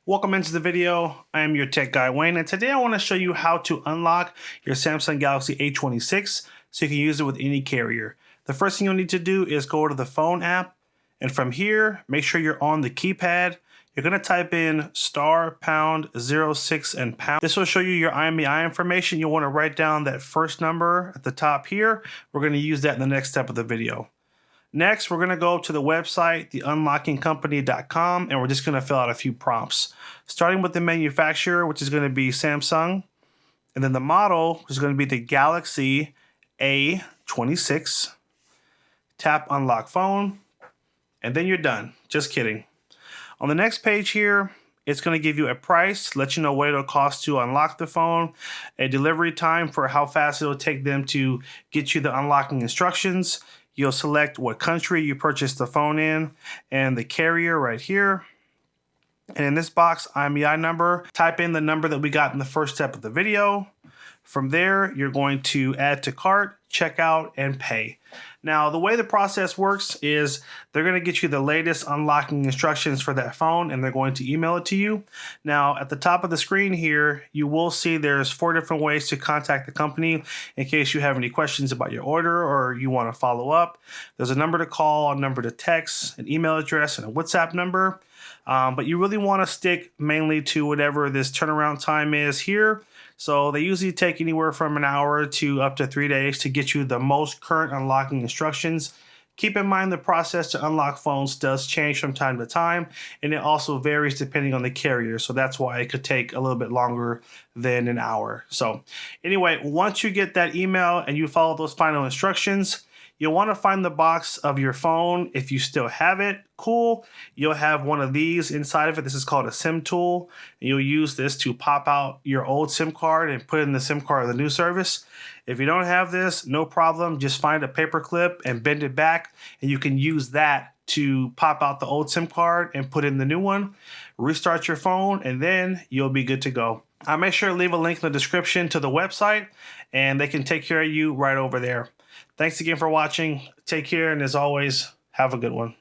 Welcome into the video. I am your tech guy Wayne, and today I want to show you how to unlock your Samsung Galaxy A26 so you can use it with any carrier. The first thing you'll need to do is go to the phone app, and from here, make sure you're on the keypad. You're going to type in *#06 and #. This will show you your IMEI information. You'll want to write down that first number at the top here. We're going to use that in the next step of the video. Next, we're going to go to the website, theunlockingcompany.com, and we're just going to fill out a few prompts. Starting with the manufacturer, which is going to be Samsung, and then the model, which is going to be the Galaxy A26. Tap Unlock Phone, and then you're done. Just kidding. On the next page here, it's going to give you a price, let you know what it'll cost to unlock the phone, a delivery time for how fast it'll take them to get you the unlocking instructions. You'll select what country you purchased the phone in and the carrier right here. And in this box, IMEI number, type in the number that we got in the first step of the video. From there, you're going to add to cart, check out, and pay. Now, the way the process works is they're going to get you the latest unlocking instructions for that phone, and they're going to email it to you. Now, at the top of the screen here, you will see there's 4 different ways to contact the company in case you have any questions about your order or you want to follow up. There's a number to call, a number to text, an email address, and a WhatsApp number. But you really want to stick mainly to whatever this turnaround time is here. So they usually take anywhere from an hour to up to 3 days to get you the most current unlocking instructions. Keep in mind the process to unlock phones does change from time to time, and it also varies depending on the carrier. So that's why it could take a little bit longer than an hour. So anyway, once you get that email and you follow those final instructions, you'll want to find the box of your phone. If you still have it, cool. You'll have one of these inside of it. This is called a SIM tool. You'll use this to pop out your old SIM card and put in the SIM card of the new service. If you don't have this, no problem. Just find a paper clip and bend it back, and you can use that to pop out the old SIM card and put in the new one. Restart your phone, and then you'll be good to go. I'll make sure to leave a link in the description to the website, and they can take care of you right over there. Thanks again for watching. Take care, and as always, have a good one.